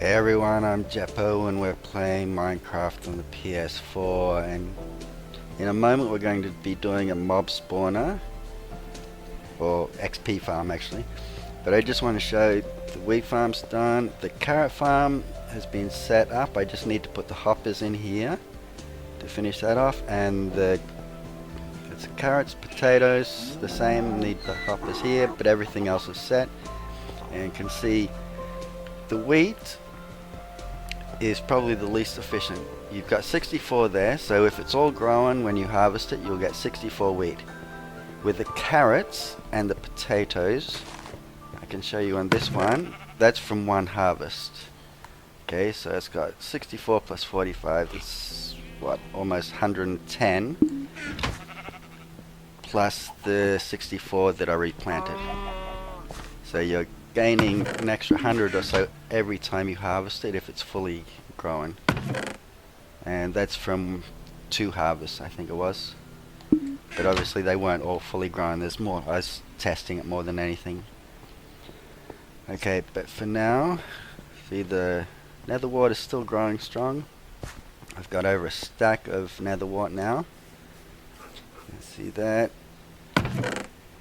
Hey everyone, I'm Jeppo and we're playing Minecraft on the PS4, and in a moment we're going to be doing a mob spawner, or XP farm actually, but I just want to show the wheat farm's done, the carrot farm has been set up. I just need to put the hoppers in here to finish that off, and it's carrots, potatoes, the same, need the hoppers here, but everything else is set. And you can see the wheat is probably the least efficient. You've got 64 there, so if it's all growing when you harvest it, you'll get 64 wheat. With the carrots and the potatoes, I can show you on this one, that's from one harvest. Okay, so it's got 64 plus 45, it's what, almost 110, plus the 64 that I replanted. So you're gaining an extra 100 or so every time you harvest it if it's fully grown, and that's from 2 harvests I think it was, but obviously they weren't all fully grown. There's more, I was testing it more than anything. Okay, but for now, see the nether wart is still growing strong. I've got over a stack of nether wart now. You see that.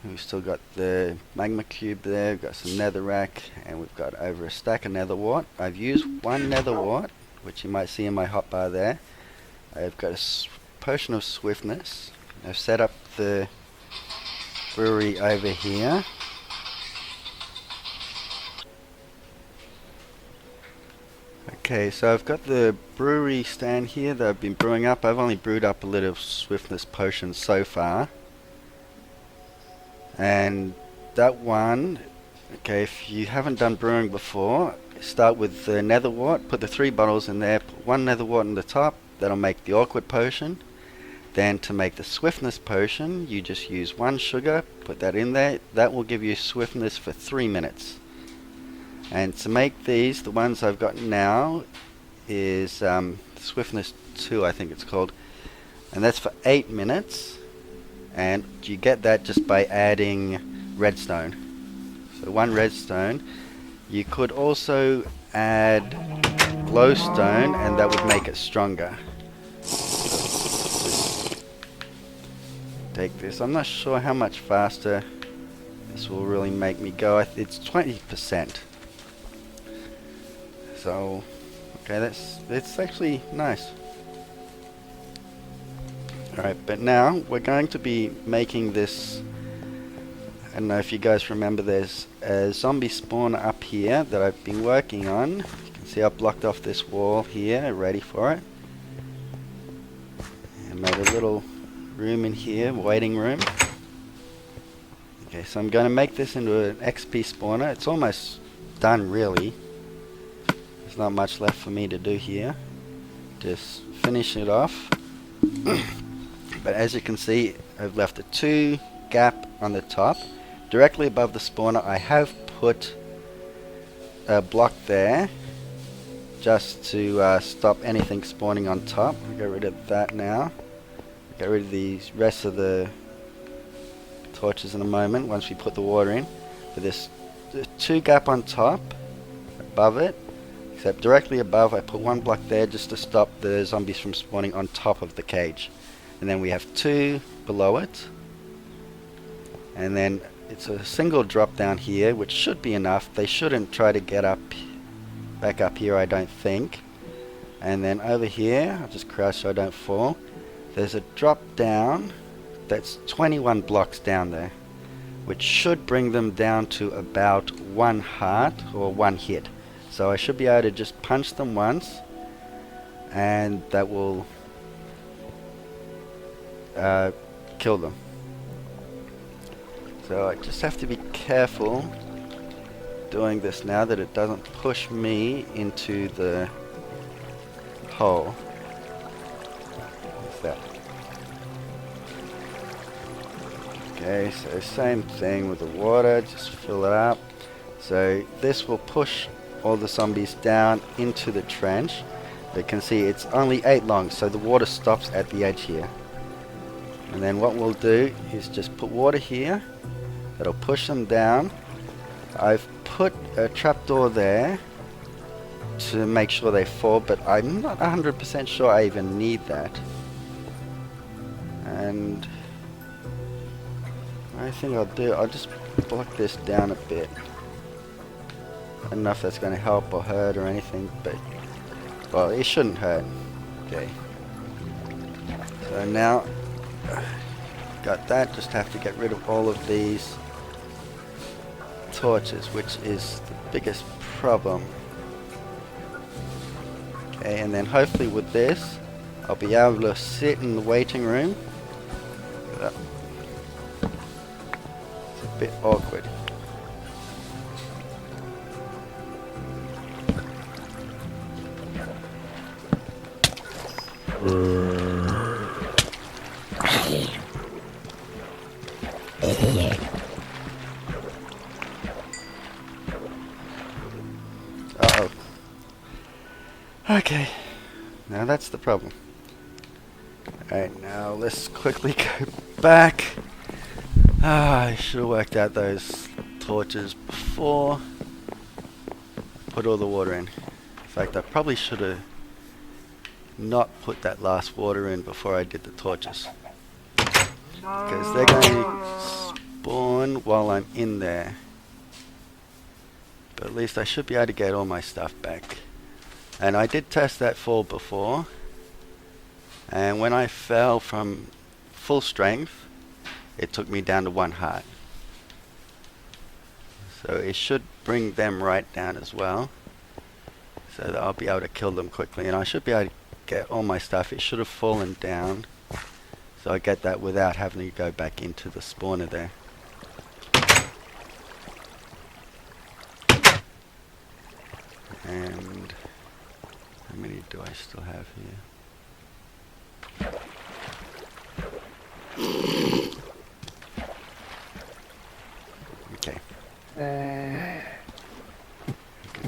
We've still got the magma cube there, we've got some netherrack, and we've got over a stack of nether wart. I've used one nether wart, which you might see in my hotbar there. I've got a potion of swiftness. I've set up the brewery over here. Okay, so I've got the brewery stand here that I've been brewing up. I've only brewed up a little swiftness potion so far. And that one, okay, if you haven't done brewing before, start with the nether wart, put the 3 bottles in there, put 1 nether wart on the top, that'll make the awkward potion. Then to make the swiftness potion, you just use 1 sugar, put that in there, that will give you swiftness for 3 minutes. And to make these, the ones I've got now is swiftness 2 I think it's called, and that's for 8 minutes. And you get that just by adding redstone. So 1 redstone. You could also add glowstone and that would make it stronger. Just take this. I'm not sure how much faster this will really make me go. It's 20%. So okay, that's actually nice. Alright, but now we're going to be making this. I don't know if you guys remember, there's a zombie spawner up here that I've been working on. You can see I've blocked off this wall here, ready for it. And made a little room in here, waiting room. Okay, so I'm going to make this into an XP spawner. It's almost done really. There's not much left for me to do here. Just finish it off. But as you can see, I've left a 2 gap on the top. Directly above the spawner, I have put a block there just to stop anything spawning on top. I'll get rid of that now. Get rid of the rest of the torches in a moment once we put the water in. But there's a 2 gap on top, above it, except directly above I put 1 block there just to stop the zombies from spawning on top of the cage. And then we have 2 below it, and then it's a single drop down here, which should be enough. They shouldn't try to get back up here, I don't think. And then over here, I'll just crouch so I don't fall, there's a drop down that's 21 blocks down there, which should bring them down to about 1 heart or 1 hit. So I should be able to just punch them once, and that will kill them. So I just have to be careful doing this now that it doesn't push me into the hole. What's that? Okay, so same thing with the water, just fill it up. So this will push all the zombies down into the trench. You can see it's only 8 long, so the water stops at the edge here. And then what we'll do is just put water here. That'll push them down. I've put a trapdoor there to make sure they fall, but I'm not 100% sure I even need that. And I think I'll just block this down a bit. I don't know if that's going to help or hurt or anything, but well, it shouldn't hurt. Okay. So now got that. Just have to get rid of all of these torches, which is the biggest problem. Okay, and then hopefully with this, I'll be able to sit in the waiting room. It's a bit awkward. Uh-oh. Okay, now that's the problem. Alright, now let's quickly go back. I should have worked out those torches before. Put all the water in. In fact, I probably should have not put that last water in before I did the torches. Because they're going to spawn while I'm in there. But at least I should be able to get all my stuff back. And I did test that fall before. And when I fell from full strength, it took me down to 1 heart. So it should bring them right down as well. So that I'll be able to kill them quickly. And I should be able to get all my stuff. It should have fallen down. So I get that without having to go back into the spawner there. And how many do I still have here? Okay.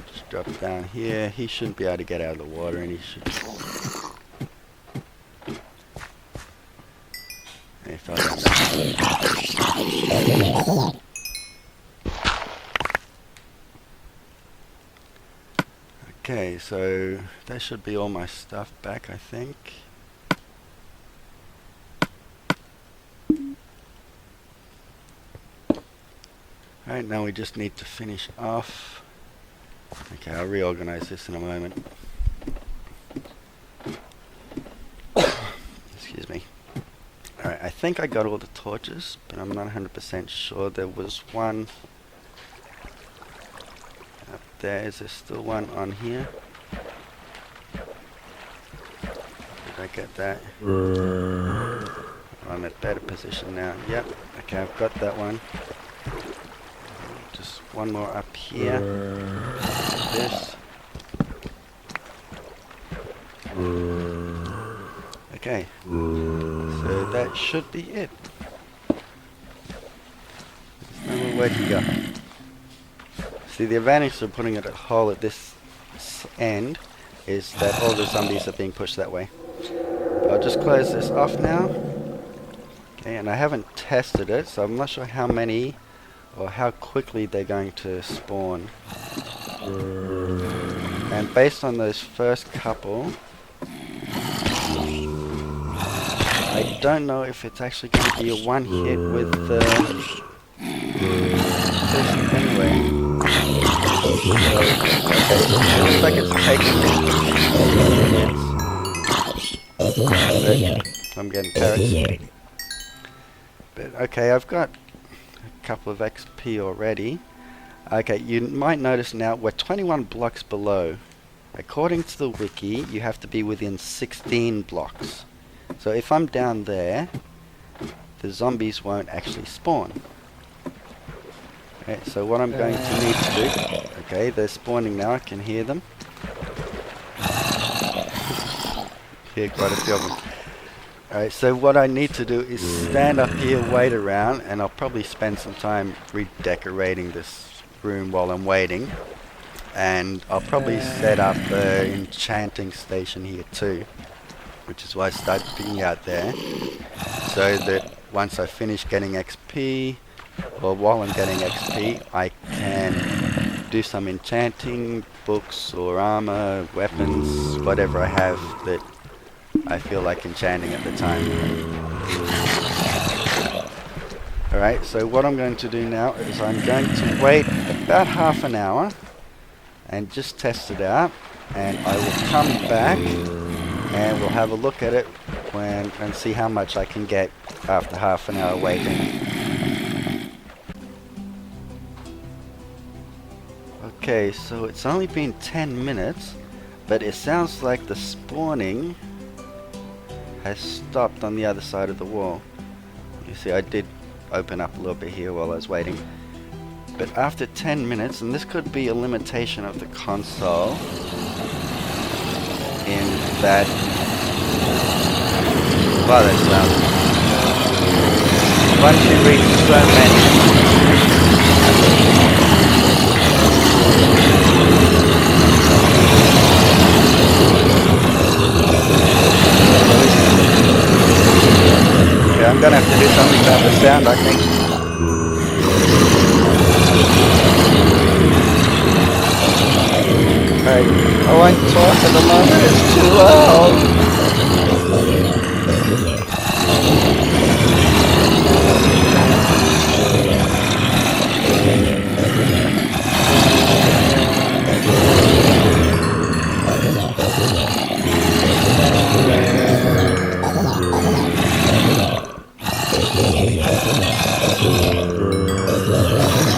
Just drop it down here. He shouldn't be able to get out of the water, and he should. He fell down there. Okay, so that should be all my stuff back, I think. Alright, now we just need to finish off. Okay, I'll reorganize this in a moment. Excuse me. Alright, I think I got all the torches, but I'm not 100% sure. There was one up there. Is there still one on here? Did I get that? I'm in a better position now. Yep, okay, I've got that one. Just one more up here. This. Okay, so that should be it. There's no more way to go. See, the advantage of putting a hole at this end is that all the zombies are being pushed that way. I'll just close this off now. Okay, and I haven't tested it, so I'm not sure how many or how quickly they're going to spawn. And based on those first couple, I don't know if it's actually going to be a one hit with this anyway. Okay, looks like it's taking hits. I'm getting carrots. But okay, I've got a couple of XP already. Okay, you might notice now we're 21 blocks below. According to the wiki, you have to be within 16 blocks. So if I'm down there, the zombies won't actually spawn. Okay, so what I'm going to need to do... Okay, they're spawning now, I can hear them. Hear quite a few of them. Alright, so what I need to do is stand up here, wait around, and I'll probably spend some time redecorating this room while I'm waiting. And I'll probably set up an enchanting station here too, which is why I started picking out there, so that once I finish getting XP, or while I'm getting XP, I can do some enchanting, books or armor, weapons, whatever I have that I feel like enchanting at the time. Alright, so what I'm going to do now is I'm going to wait about half an hour and just test it out, and I will come back and we'll have a look at it and see how much I can get after half an hour waiting. Okay, so it's only been 10 minutes, but it sounds like the spawning has stopped on the other side of the wall. You see, I did open up a little bit here while I was waiting. But after 10 minutes, and this could be a limitation of the console, in that... Wow, that's loud. Once you reach so many... Okay, I'm gonna have to do something about the sound, I think. Okay, I won't talk at the moment, it's too loud.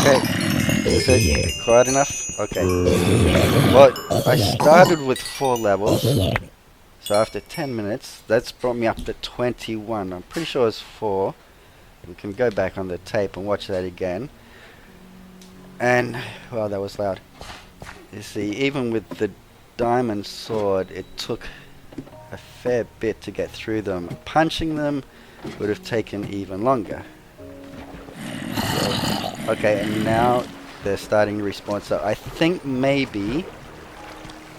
Okay, is it quiet enough? Okay. Well, I started with 4 levels, so after 10 minutes, that's brought me up to 21. I'm pretty sure it's 4. We can go back on the tape and watch that again. And, well, that was loud. You see, even with the diamond sword, it took a fair bit to get through them. Punching them would have taken even longer. So, okay, and now they're starting to respawn. So I think maybe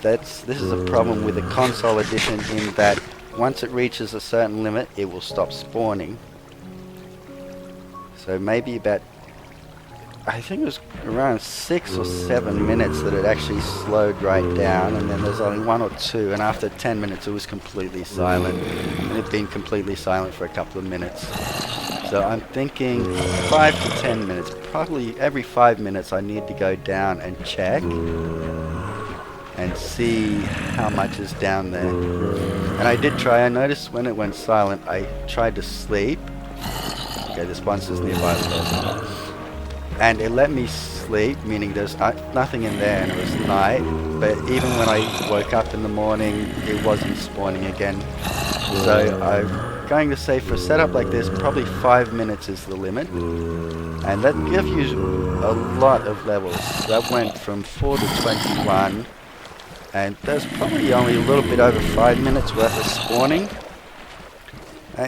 this is a problem with the console edition, in that once it reaches a certain limit, it will stop spawning. So maybe about, I think it was around 6 or 7 minutes that it actually slowed right down, and then there's only 1 or 2, and after 10 minutes it was completely silent, and it'd been completely silent for a couple of minutes. So I'm thinking 5 to 10 minutes, probably every 5 minutes I need to go down and check and see how much is down there. And I did try, I noticed when it went silent, I tried to sleep. Okay, the sponsor's nearby, of course. And it let me sleep, meaning there's nothing in there, and it was night. But even when I woke up in the morning, it wasn't spawning again. So I'm going to say, for a setup like this, probably 5 minutes is the limit. And that gives you a lot of levels. That went from 4 to 21. And there's probably only a little bit over 5 minutes worth of spawning.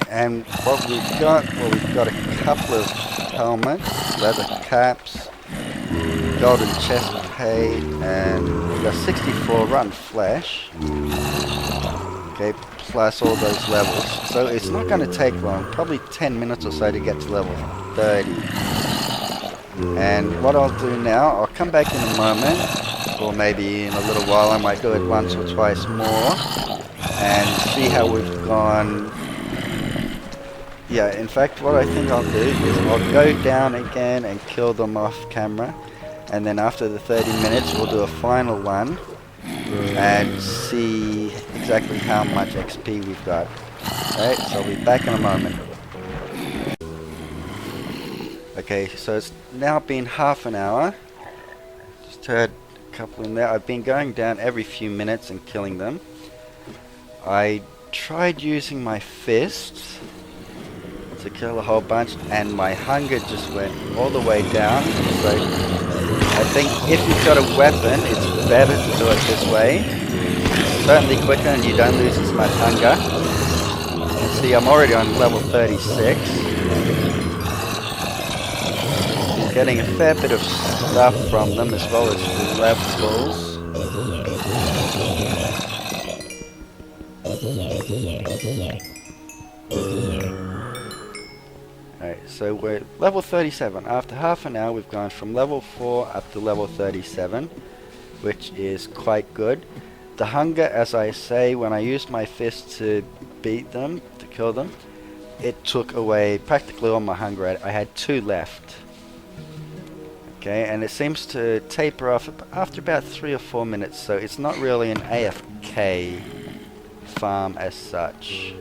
And what we've got, well, we've got a couple of helmets, leather caps, golden chest plate, and we've got 64 rotten flesh. Okay, plus all those levels. So it's not going to take long, probably 10 minutes or so to get to level 30. And what I'll do now, I'll come back in a moment, or maybe in a little while. I might do it once or twice more and see how we've gone. Yeah, in fact, what I think I'll do is I'll go down again and kill them off camera, and then after the 30 minutes we'll do a final one and see exactly how much XP we've got. Alright, so I'll be back in a moment. Okay, so it's now been half an hour. Just heard a couple in there. I've been going down every few minutes and killing them. I tried using my fists to kill a whole bunch, and my hunger just went all the way down. So I think if you've got a weapon, it's better to do it this way. It's certainly quicker and you don't lose as much hunger. You see, I'm already on level 36. I'm getting a fair bit of stuff from them, as well as levels. Alright, so we're level 37. After half an hour we've gone from level 4 up to level 37, which is quite good. The hunger, as I say, when I used my fist to beat them, to kill them, it took away practically all my hunger. I had 2 left. Okay, and it seems to taper off after about 3 or 4 minutes, so it's not really an AFK farm as such.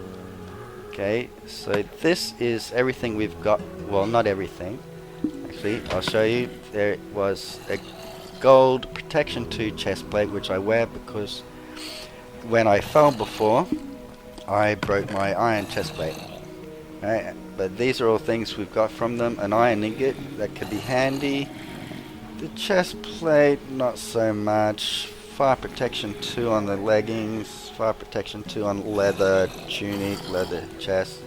Okay, so this is everything we've got. Well, not everything. Actually, I'll show you. There was a gold protection 2 chest plate, which I wear because when I fell before, I broke my iron chest plate. Right, but these are all things we've got from them. An iron ingot, that could be handy. The chest plate, not so much. Fire protection 2 on the leggings. Fire protection 2 on leather tunic, leather chest.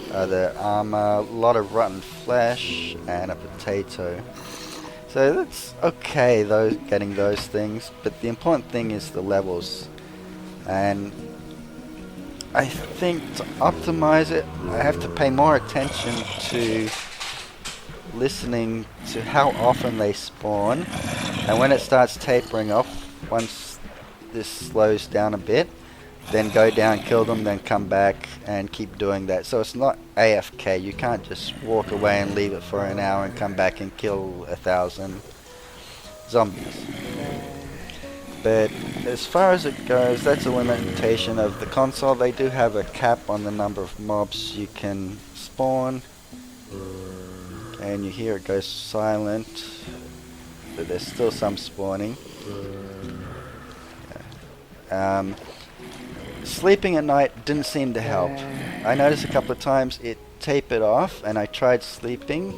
The armor, a lot of rotten flesh, and a potato. So that's okay, getting those things. But the important thing is the levels. And I think to optimize it, I have to pay more attention to listening to how often they spawn, and when it starts tapering off, once this slows down a bit, then go down, kill them, then come back and keep doing that. So it's not AFK. You can't just walk away and leave it for an hour and come back and kill 1,000 zombies. But as far as it goes, that's a limitation of the console. They do have a cap on the number of mobs you can spawn. And you hear it goes silent, but there's still some spawning. Sleeping at night didn't seem to help. I noticed a couple of times it tapered off, and I tried sleeping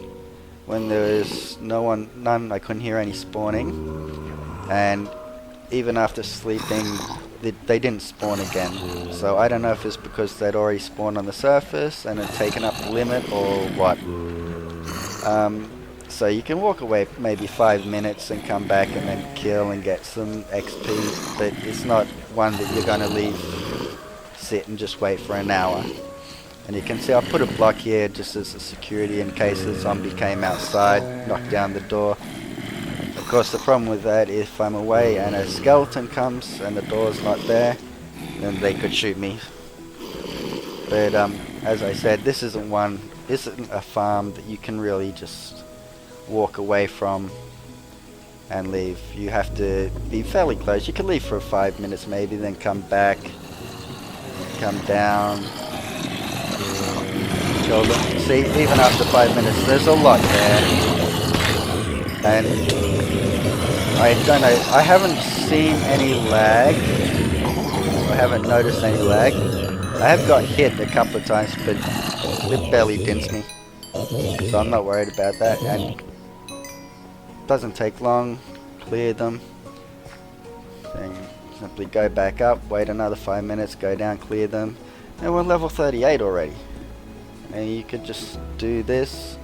when there was none. I couldn't hear any spawning, and even after sleeping, they didn't spawn again. So I don't know if it's because they'd already spawned on the surface and had taken up the limit or what. So you can walk away maybe 5 minutes and come back and then kill and get some XP, but it's not one that you're going to leave sit and just wait for an hour. And you can see I put a block here just as a security in case a zombie came outside, knocked down the door. Of course the problem with that, if I'm away and a skeleton comes and the door's not there, then they could shoot me. But as I said, this isn't a farm that you can really just walk away from and leave. You have to be fairly close. You can leave for 5 minutes maybe, then come back, come down, kill them. See, even after 5 minutes, there's a lot there. And I don't know, I haven't seen any lag. I haven't noticed any lag. I have got hit a couple of times, but it barely dents me. So I'm not worried about that. And it doesn't take long. Clear them. Then simply go back up, wait another 5 minutes, go down, clear them. And we're level 38 already. And you could just do this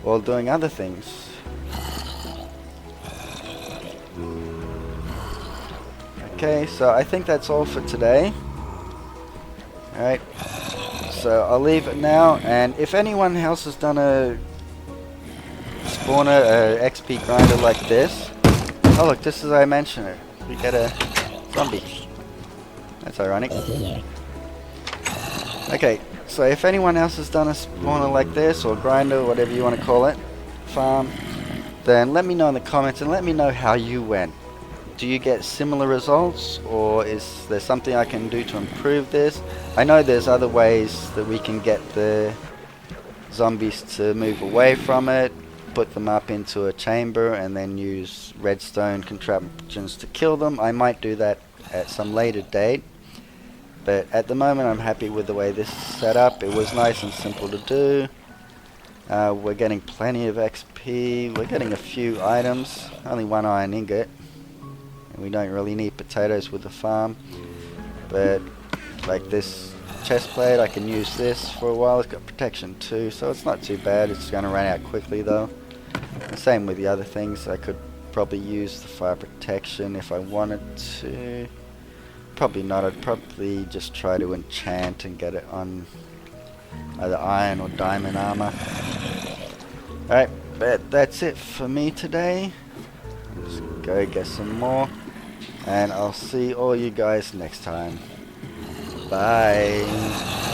while doing other things. Okay, so I think that's all for today. Alright, so I'll leave it now, and if anyone else has done a spawner, XP grinder like this, oh look, just as I mentioned it, we get a zombie. That's ironic. Okay, so if anyone else has done a spawner like this, or grinder, whatever you want to call it, farm, then let me know in the comments and let me know how you went. Do you get similar results, or is there something I can do to improve this? I know there's other ways that we can get the zombies to move away from it, put them up into a chamber, and then use redstone contraptions to kill them. I might do that at some later date, but at the moment I'm happy with the way this is set up. It was nice and simple to do. We're getting plenty of XP, we're getting a few items, only 1 iron ingot. We don't really need potatoes with the farm, but like this chest plate, I can use this for a while. It's got protection too, so it's not too bad. It's going to run out quickly though. The same with the other things. I could probably use the fire protection if I wanted to. Probably not. I'd probably just try to enchant and get it on either iron or diamond armor. Alright, but that's it for me today. Let's go get some more, and I'll see all you guys next time. Bye.